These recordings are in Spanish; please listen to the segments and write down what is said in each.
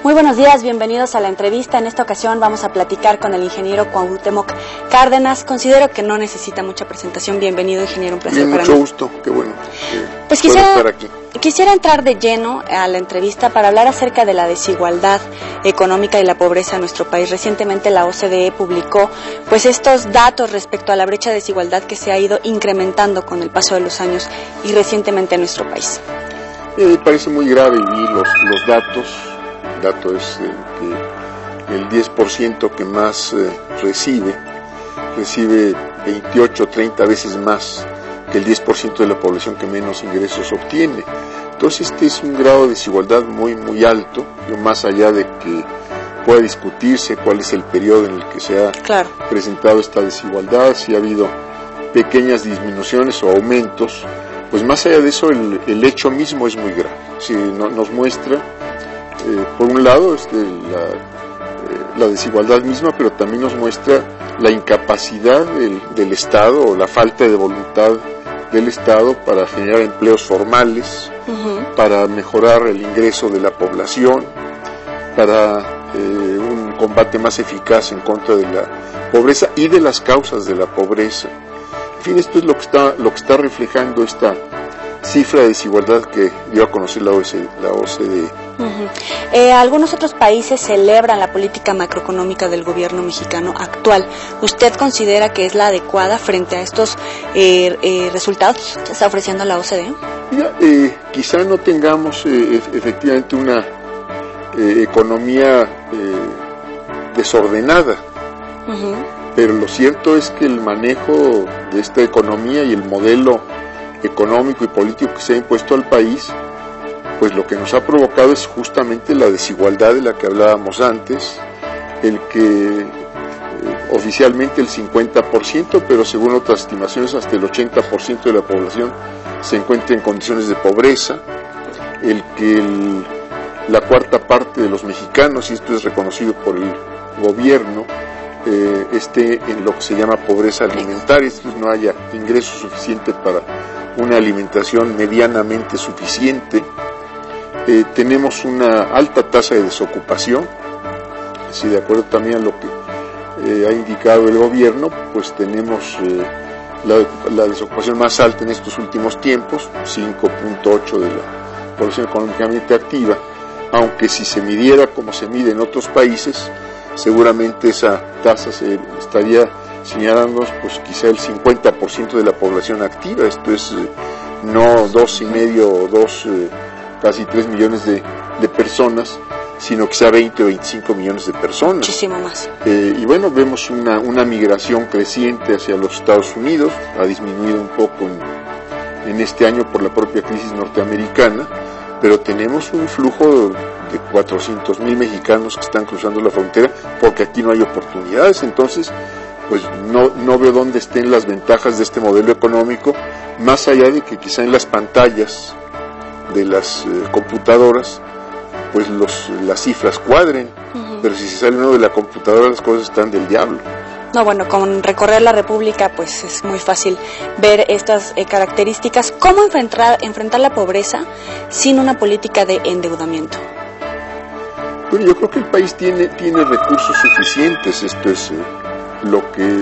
Muy buenos días, bienvenidos a la entrevista. En esta ocasión vamos a platicar con el ingeniero Cuauhtémoc Cárdenas. Considero que no necesita mucha presentación. Bienvenido, ingeniero, un placer para mí. Mucho gusto, qué bueno. Pues quisiera entrar de lleno a la entrevista para hablar acerca de la desigualdad económica y la pobreza en nuestro país. Recientemente la OCDE publicó pues estos datos respecto a la brecha de desigualdad que se ha ido incrementando con el paso de los años y recientemente en nuestro país. Me parece muy grave los datos. El dato es que el 10% que más recibe 28 o 30 veces más que el 10% de la población que menos ingresos obtiene. Entonces este es un grado de desigualdad muy muy alto, más allá de que pueda discutirse cuál es el periodo en el que se ha presentado esta desigualdad, si ha habido pequeñas disminuciones o aumentos, pues más allá de eso el hecho mismo es muy grave. Si nos muestra por un lado la desigualdad misma, pero también nos muestra la incapacidad del Estado o la falta de voluntad del Estado para generar empleos formales, para mejorar el ingreso de la población, para un combate más eficaz en contra de la pobreza y de las causas de la pobreza. En fin, esto es lo que está reflejando esta cifra de desigualdad que dio a conocer la OCDE. Algunos otros países celebran la política macroeconómica del gobierno mexicano actual. ¿Usted considera que es la adecuada frente a estos resultados que está ofreciendo la OCDE? Mira, quizá no tengamos efectivamente una economía desordenada, pero lo cierto es que el manejo de esta economía y el modelo económico y político que se ha impuesto al país, pues lo que nos ha provocado es justamente la desigualdad de la que hablábamos antes, el que oficialmente el 50%, pero según otras estimaciones hasta el 80% de la población se encuentra en condiciones de pobreza, el que la cuarta parte de los mexicanos, y esto es reconocido por el gobierno, esté en lo que se llama pobreza alimentaria, es decir, no haya ingreso suficiente para una alimentación medianamente suficiente. Tenemos una alta tasa de desocupación, si de acuerdo también a lo que ha indicado el gobierno, pues tenemos la desocupación más alta en estos últimos tiempos, 5.8 de la población económicamente activa, aunque si se midiera como se mide en otros países, seguramente esa tasa se estaría señalándonos pues quizá el 50% de la población activa. Esto es no 2,5 o casi 3 millones de personas, sino quizá 20 o 25 millones de personas. Muchísimo más. Y bueno, vemos una migración creciente hacia los Estados Unidos, ha disminuido un poco en este año por la propia crisis norteamericana, pero tenemos un flujo de 400,000 mexicanos que están cruzando la frontera porque aquí no hay oportunidades. Entonces pues no veo dónde estén las ventajas de este modelo económico, más allá de que quizá en las pantallas de las computadoras pues las cifras cuadren, pero si se sale uno de la computadora las cosas están del diablo. No, bueno, con recorrer la República pues es muy fácil ver estas características. ¿Cómo enfrentar la pobreza sin una política de endeudamiento? Bueno, yo creo que el país tiene recursos suficientes. Esto es lo que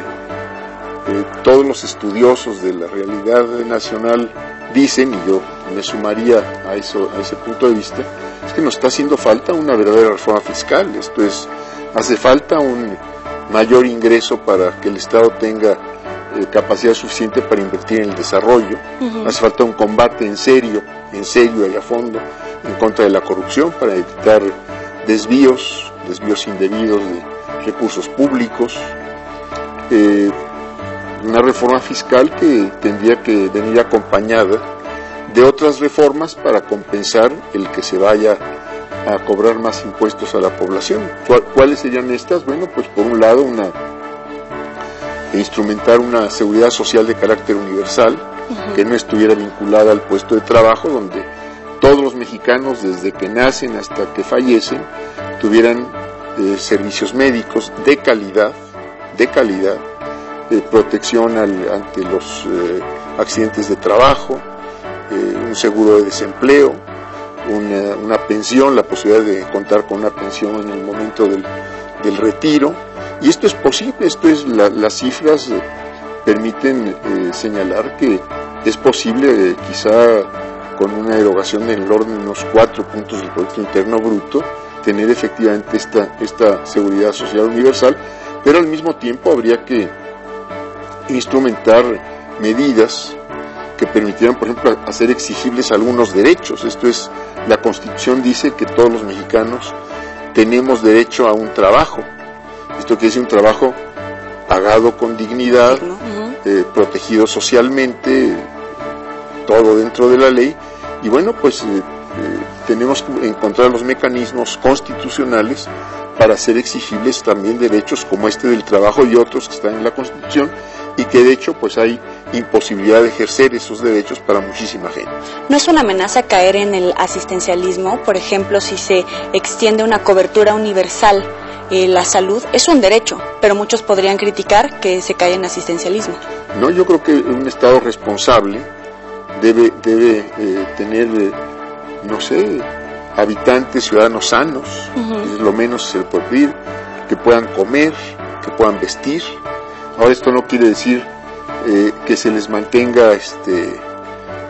todos los estudiosos de la realidad nacional dicen, y yo me sumaría a ese punto de vista, es que nos está haciendo falta una verdadera reforma fiscal. Esto es, hace falta un mayor ingreso para que el Estado tenga capacidad suficiente para invertir en el desarrollo. Hace falta un combate en serio y a fondo en contra de la corrupción para evitar desvíos indebidos de recursos públicos. Una reforma fiscal que tendría que venir acompañada de otras reformas para compensar el que se vaya a cobrar más impuestos a la población. ¿Cuáles serían estas? Bueno, pues por un lado instrumentar una seguridad social de carácter universal, que no estuviera vinculada al puesto de trabajo, donde todos los mexicanos desde que nacen hasta que fallecen tuvieran servicios médicos de calidad, protección ante los accidentes de trabajo, un seguro de desempleo, una pensión, la posibilidad de contar con una pensión en el momento del retiro. Y esto es posible, las cifras permiten señalar que es posible, quizá con una erogación en el orden de unos 4 puntos del Producto Interno Bruto, tener efectivamente esta seguridad social universal, pero al mismo tiempo habría que instrumentar medidas que permitieran, por ejemplo, hacer exigibles algunos derechos. Esto es, la Constitución dice que todos los mexicanos tenemos derecho a un trabajo. Esto quiere decir un trabajo pagado con dignidad, protegido socialmente, todo dentro de la ley. Y bueno, pues tenemos que encontrar los mecanismos constitucionales para hacer exigibles también derechos como este del trabajo y otros que están en la Constitución, y que de hecho pues hay imposibilidad de ejercer esos derechos para muchísima gente. ¿No es una amenaza caer en el asistencialismo? Por ejemplo, si se extiende una cobertura universal, la salud es un derecho, pero muchos podrían criticar que se cae en asistencialismo. No, yo creo que un Estado responsable debe tener, no sé, habitantes, ciudadanos sanos, es lo menos se le puede pedir, que puedan comer, que puedan vestir. Ahora, esto no quiere decir que se les mantenga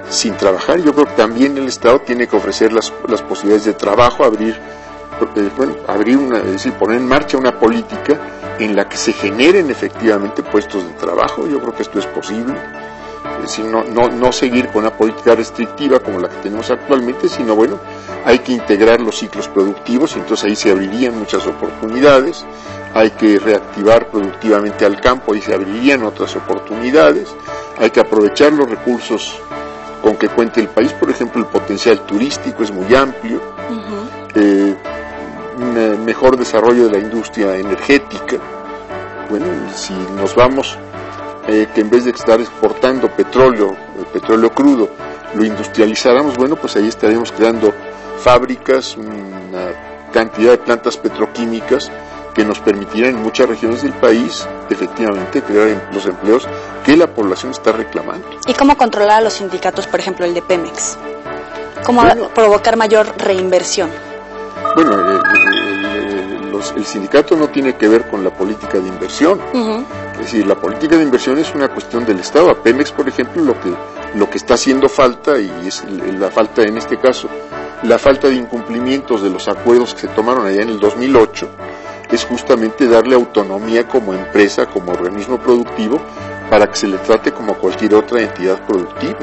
sin trabajar. Yo creo que también el Estado tiene que ofrecer las posibilidades de trabajo, poner en marcha una política en la que se generen efectivamente puestos de trabajo. Yo creo que esto es posible. Es decir, no seguir con una política restrictiva como la que tenemos actualmente, sino bueno, hay que integrar los ciclos productivos y entonces ahí se abrirían muchas oportunidades. Hay que reactivar productivamente al campo y se abrirían otras oportunidades. Hay que aprovechar los recursos con que cuenta el país, por ejemplo, el potencial turístico es muy amplio, un mejor desarrollo de la industria energética. Bueno, si nos vamos, que en vez de estar exportando petróleo crudo, lo industrializáramos, bueno, pues ahí estaríamos creando fábricas, una cantidad de plantas petroquímicas que nos permitirán en muchas regiones del país efectivamente crear los empleos que la población está reclamando. ¿Y cómo controlar a los sindicatos, por ejemplo el de Pemex? ¿Cómo provocar mayor reinversión? Bueno, el sindicato no tiene que ver con la política de inversión. Es decir, la política de inversión es una cuestión del Estado. A Pemex, por ejemplo, lo que está haciendo falta, y es la falta en este caso, la falta de incumplimientos de los acuerdos que se tomaron allá en el 2008, es justamente darle autonomía como empresa, como organismo productivo, para que se le trate como cualquier otra entidad productiva,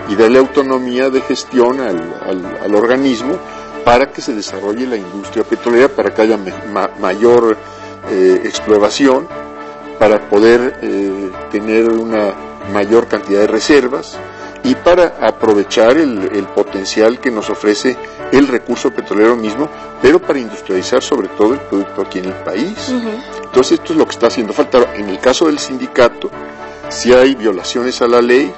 y darle autonomía de gestión al organismo para que se desarrolle la industria petrolera, para que haya mayor exploración, para poder tener una mayor cantidad de reservas y para aprovechar el potencial que nos ofrece el recurso petrolero mismo, pero para industrializar sobre todo el producto aquí en el país. Entonces esto es lo que está haciendo falta. En el caso del sindicato, si hay violaciones a la ley,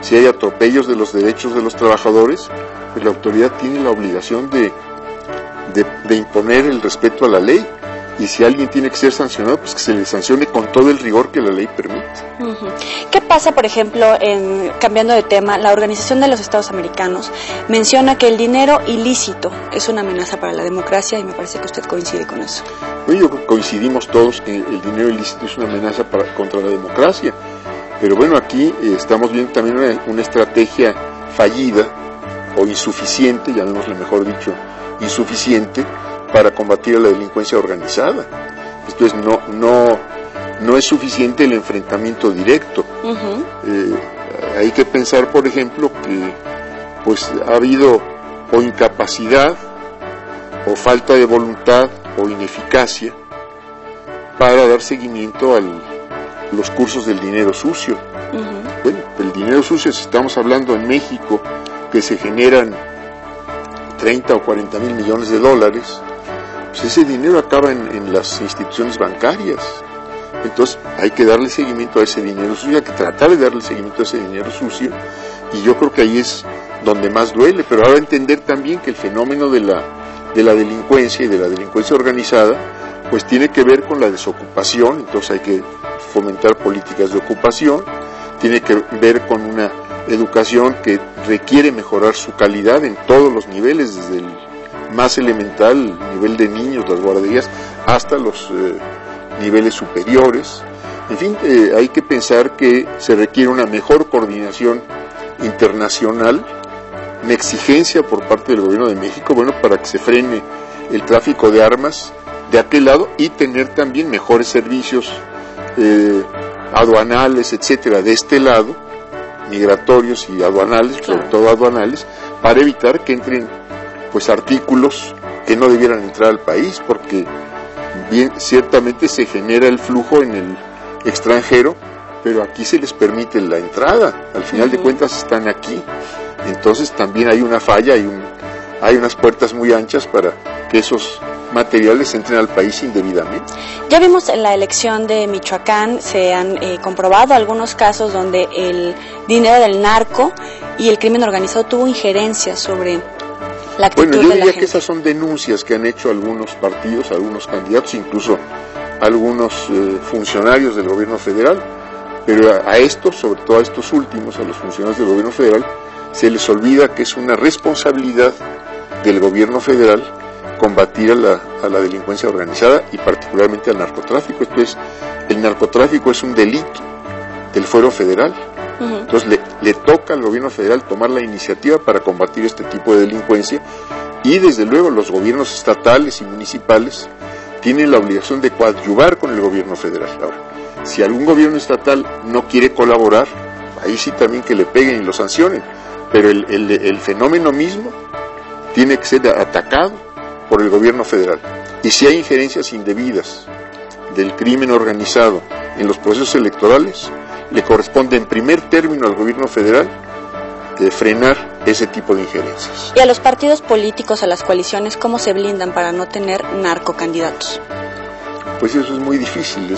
si hay atropellos de los derechos de los trabajadores, pues la autoridad tiene la obligación de imponer el respeto a la ley, y si alguien tiene que ser sancionado, pues que se le sancione con todo el rigor que la ley permite. ¿Qué pasa, por ejemplo, cambiando de tema, la Organización de los Estados Americanos menciona que el dinero ilícito es una amenaza para la democracia, y me parece que usted coincide con eso? Bueno, yo creo que coincidimos todos que el dinero ilícito es una amenaza contra la democracia, pero bueno, aquí estamos viendo también una estrategia fallida o insuficiente, llamémosle mejor dicho, insuficiente, para combatir a la delincuencia organizada. Esto es, no es suficiente el enfrentamiento directo. Hay que pensar, por ejemplo, que pues ha habido o incapacidad o falta de voluntad o ineficacia para dar seguimiento a los cursos del dinero sucio. Bueno, el dinero sucio, si estamos hablando en México que se generan 30 o 40 mil millones de dólares, pues ese dinero acaba en las instituciones bancarias. Entonces hay que darle seguimiento a ese dinero sucio, hay que tratar de darle seguimiento a ese dinero sucio, y yo creo que ahí es donde más duele. Pero ahora entender también que el fenómeno de la delincuencia y de la delincuencia organizada pues tiene que ver con la desocupación, entonces hay que fomentar políticas de ocupación, tiene que ver con una educación que requiere mejorar su calidad en todos los niveles, desde el más elemental, el nivel de niños, las guarderías, hasta los niveles superiores. En fin, hay que pensar que se requiere una mejor coordinación internacional, una exigencia por parte del gobierno de México, bueno, para que se frene el tráfico de armas de aquel lado y tener también mejores servicios aduanales, etcétera, de este lado, migratorios y aduanales, claro, sobre todo aduanales, para evitar que entren pues artículos que no debieran entrar al país, porque bien ciertamente se genera el flujo en el extranjero, pero aquí se les permite la entrada, al final de cuentas están aquí, entonces también hay una falla, hay unas puertas muy anchas para que esos materiales entren al país indebidamente. Ya vimos en la elección de Michoacán, se han comprobado algunos casos donde el dinero del narco y el crimen organizado tuvo injerencia sobre la actitud de la gente. Bueno, yo diría que esas son denuncias que han hecho algunos partidos, algunos candidatos, incluso algunos funcionarios del gobierno federal, pero a estos, sobre todo a estos últimos, a los funcionarios del gobierno federal, se les olvida que es una responsabilidad del gobierno federal combatir a la delincuencia organizada y particularmente al narcotráfico. Entonces, el narcotráfico es un delito del fuero federal. Entonces, le toca al gobierno federal tomar la iniciativa para combatir este tipo de delincuencia y, desde luego, los gobiernos estatales y municipales tienen la obligación de coadyuvar con el gobierno federal. Ahora, si algún gobierno estatal no quiere colaborar, ahí sí también que le peguen y lo sancionen, pero el fenómeno mismo tiene que ser atacado por el gobierno federal. Y si hay injerencias indebidas del crimen organizado en los procesos electorales, le corresponde en primer término al gobierno federal frenar ese tipo de injerencias. Y a los partidos políticos, a las coaliciones, ¿cómo se blindan para no tener narcocandidatos? Pues eso es muy difícil,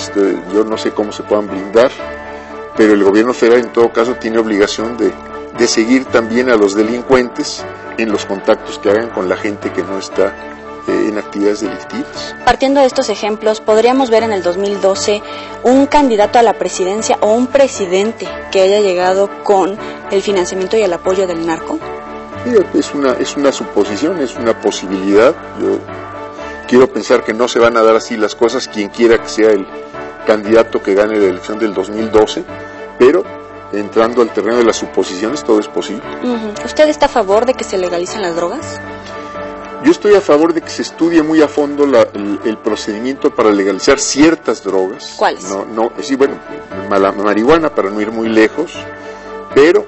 yo no sé cómo se puedan blindar, pero el gobierno federal en todo caso tiene obligación de seguir también a los delincuentes en los contactos que hagan con la gente que no está en actividades delictivas. Partiendo de estos ejemplos, ¿podríamos ver en el 2012 un candidato a la presidencia o un presidente que haya llegado con el financiamiento y el apoyo del narco? Es una suposición, es una posibilidad. Yo quiero pensar que no se van a dar así las cosas, quien quiera que sea el candidato que gane la elección del 2012, pero entrando al terreno de las suposiciones, todo es posible. ¿Usted está a favor de que se legalicen las drogas? Yo estoy a favor de que se estudie muy a fondo el procedimiento para legalizar ciertas drogas. ¿Cuáles? La marihuana, para no ir muy lejos, pero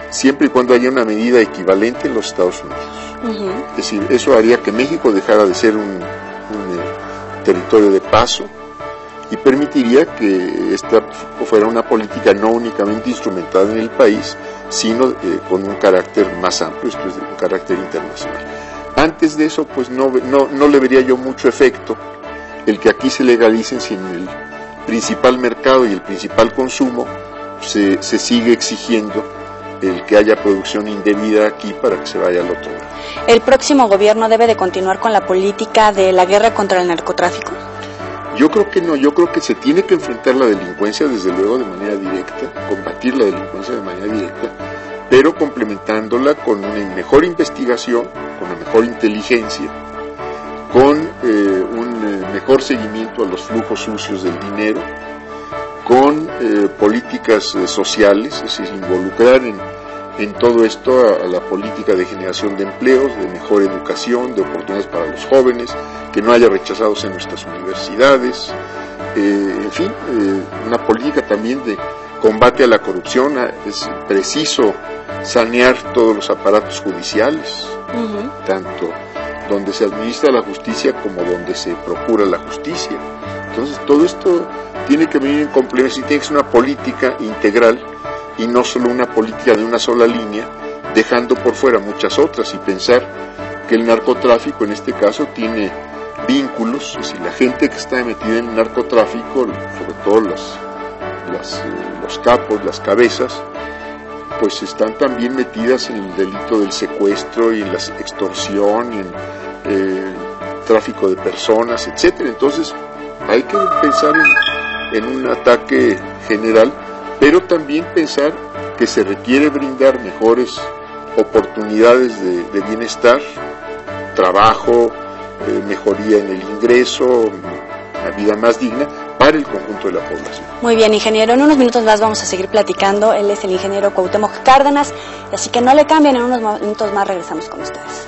siempre y cuando haya una medida equivalente en los Estados Unidos. Es decir, eso haría que México dejara de ser un territorio de paso y permitiría que esta fuera una política no únicamente instrumentada en el país, sino con un carácter más amplio, esto es de un carácter internacional. Antes de eso, pues no le vería yo mucho efecto el que aquí se legalicen si en el principal mercado y el principal consumo se sigue exigiendo el que haya producción indebida aquí para que se vaya al otro lado. ¿El próximo gobierno debe de continuar con la política de la guerra contra el narcotráfico? Yo creo que no, yo creo que se tiene que enfrentar la delincuencia desde luego de manera directa, combatir la delincuencia de manera directa, pero complementándola con una mejor investigación, con una mejor inteligencia, con un mejor seguimiento a los flujos sucios del dinero, con políticas sociales, es decir, involucrar en todo esto a la política de generación de empleos, de mejor educación, de oportunidades para los jóvenes, que no haya rechazados en nuestras universidades, en fin, una política también de combate a la corrupción. Es preciso sanear todos los aparatos judiciales, tanto donde se administra la justicia como donde se procura la justicia. Entonces todo esto tiene que venir en complemento, y tiene que ser una política integral y no solo una política de una sola línea, dejando por fuera muchas otras, y pensar que el narcotráfico en este caso tiene vínculos, es decir, la gente que está metida en el narcotráfico, sobre todo los capos, las cabezas, pues están también metidas en el delito del secuestro y en la extorsión y en el tráfico de personas, etcétera. Entonces hay que pensar en un ataque general, pero también pensar que se requiere brindar mejores oportunidades de bienestar, trabajo, mejoría en el ingreso, una vida más digna para el conjunto de la población. Muy bien, ingeniero, en unos minutos más vamos a seguir platicando. Él es el ingeniero Cuauhtémoc Cárdenas, así que no le cambien, en unos minutos más regresamos con ustedes.